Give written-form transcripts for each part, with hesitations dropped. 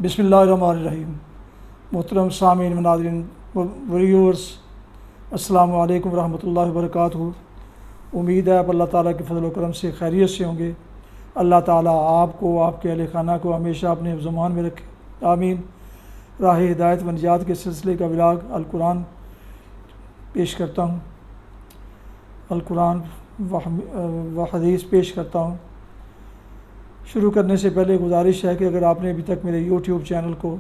بسم اللہ الرحمن الرحیم۔ محترم سامعین و ناظرین ویورز، السلام علیکم ورحمۃ اللہ وبرکاتہ۔ امید ہے آپ اللہ تعالیٰ کے فضل و کرم سے خیریت سے ہوں گے۔ اللہ تعالیٰ آپ کو، آپ کے اہل خانہ کو ہمیشہ اپنے حفظ و امان میں رکھے، آمین۔ راہ ہدایت و نجات کے سلسلے کا ولاگ القرآن پیش کرتا ہوں، القرآن و حدیث پیش کرتا ہوں۔ شروع کرنے سے پہلے گزارش ہے کہ اگر آپ نے ابھی تک میرے یوٹیوب چینل کو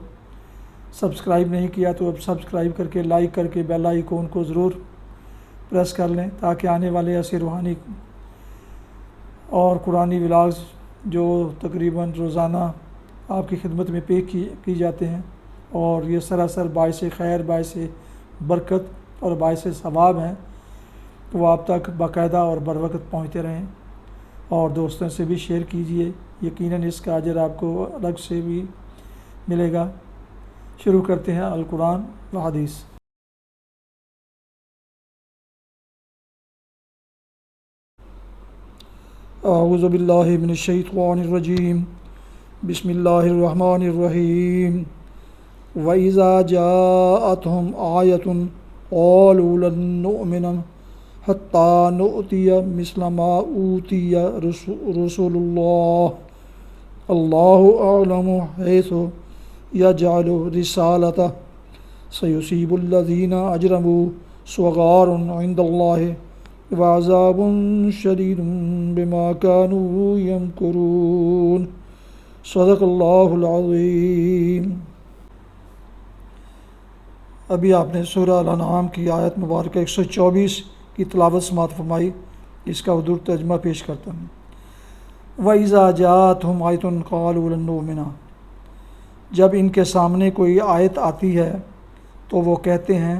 سبسکرائب نہیں کیا تو اب سبسکرائب کر کے، لائک کر کے بیل آئیکن کو ضرور پریس کر لیں، تاکہ آنے والے ایسے روحانی اور قرآنی ولاگز جو تقریباً روزانہ آپ کی خدمت میں پیش کی جاتے ہیں اور یہ سراسر باعث خیر، باعث برکت اور باعث ثواب ہیں، وہ آپ تک باقاعدہ اور بروقت پہنچتے رہیں، اور دوستوں سے بھی شیئر کیجئے، یقیناً اس کا اجر آپ کو الگ سے بھی ملے گا۔ شروع کرتے ہیں القرآن و حدیث۔ اعوذ باللہ من الشیطان الرجیم، بسم اللہ الرحمن الرحیم۔ وَإِذَا جَاءَتْهُمْ آیَةٌ قَالُوا لَن نُّؤْمِنَ حَتَّىٰ نُؤْتِیَ مِثْلَ مَا أُوتِیَ رُسُلُ اللَّهِ اللَّهُ أَعْلَمُ حَیْثُ يَجْعَلُ رِسَالَتَهُ سَیُصِیبُ الَّذِینَ أَجْرَمُوا صِغَارٌ عِندَ اللَّهِ وَعَذَابٌ شَدِیدٌ بِمَا كَانُوا یَمْکُرُونَ۔ صدق اللہ العظیم۔ ابھی آپ نے سورہ الانعام کی آیت مبارکہ 124 کی تلاوت سماعت فرمائی، اس کا اردو ترجمہ پیش کرتا ہوں۔ وَإِذَا جَاءَتْهُمْ آیَةٌ قَالُوا لَن نُّؤْمِنَ، جب ان کے سامنے کوئی آیت آتی ہے تو وہ کہتے ہیں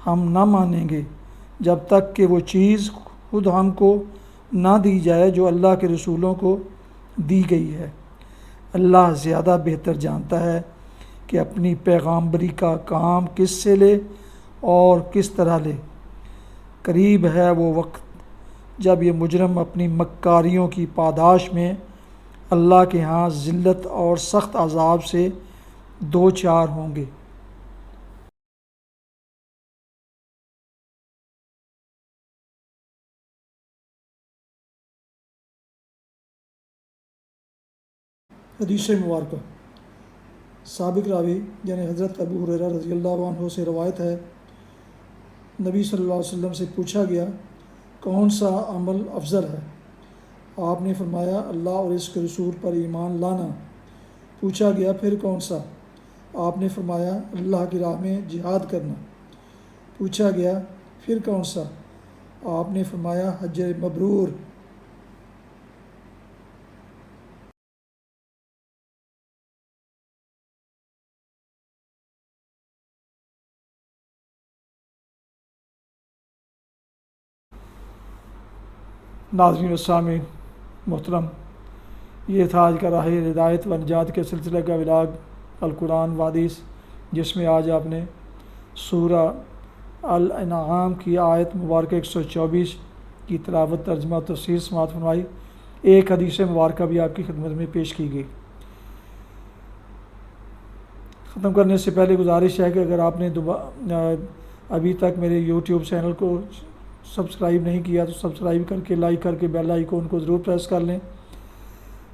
ہم نہ مانیں گے جب تک کہ وہ چیز خود ہم کو نہ دی جائے جو اللہ کے رسولوں کو دی گئی ہے۔ اللہ زیادہ بہتر جانتا ہے کہ اپنی پیغامبری کا کام کس سے لے اور کس طرح لے۔ قریب ہے وہ وقت جب یہ مجرم اپنی مکاریوں کی پاداش میں اللہ کے ہاں ذلت اور سخت عذاب سے دو چار ہوں گے۔ حدیث مبارکہ۔ سابق راوی یعنی حضرت ابو ہریرہ رضی اللہ عنہ سے روایت ہے، نبی صلی اللہ علیہ وسلم سے پوچھا گیا کون سا عمل افضل ہے؟ آپ نے فرمایا اللہ اور اس کے رسول پر ایمان لانا۔ پوچھا گیا پھر کون سا؟ آپ نے فرمایا اللہ کی راہ میں جہاد کرنا۔ پوچھا گیا پھر کون سا؟ آپ نے فرمایا حج مبرور۔ ناظرین و سامعین محترم، یہ تھا آج کا راہ ہدایت و نجات کے سلسلے کا ولاگ القرآن و حدیث، جس میں آج آپ نے سورہ الانعام کی آیت مبارکہ 124 کی تلاوت، ترجمہ و تفسیر سماعت فرمائی۔ ایک حدیث مبارکہ بھی آپ کی خدمت میں پیش کی گئی۔ ختم کرنے سے پہلے گزارش ہے کہ اگر آپ نے ابھی تک میرے یوٹیوب چینل کو سبسکرائب نہیں کیا تو سبسکرائب کر کے، لائک کر کے بیل آئیکن کو ضرور پریس کر لیں،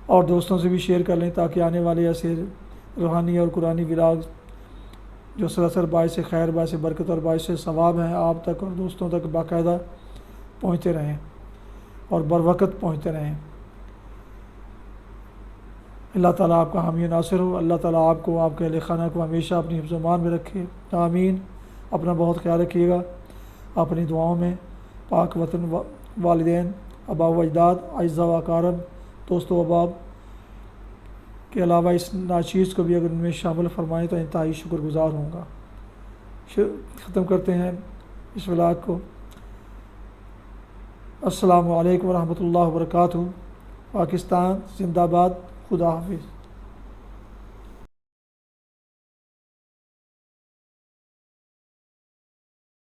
اور دوستوں سے بھی شیئر کر لیں، تاکہ آنے والے ایسے روحانی اور قرآنی ولاگ جو سراسر باعث خیر، باعث برکت اور باعث ثواب ہیں آپ تک اور دوستوں تک باقاعدہ پہنچتے رہیں اور بروقت پہنچتے رہیں۔ اللہ تعالیٰ آپ کا حامی و ناصر ہو۔ اللہ تعالیٰ آپ کو، آپ کے اہل خانہ کو ہمیشہ اپنی حفظ و امان میں رکھے، آمین۔ اپنا بہت خیال رکھیے گا، اپنی دعاؤں میں پاک وطن، والدین، آباء و اجداد، اعزاء و اقارب، دوست و احباب کے علاوہ اس ناچیز کو بھی اگر ان میں شامل فرمائیں تو انتہائی شکر گزار ہوں گا۔ ختم کرتے ہیں اس ولاگ کو۔ السلام علیکم ورحمۃ اللہ وبرکاتہ۔ پاکستان زندہ باد۔ خدا حافظ۔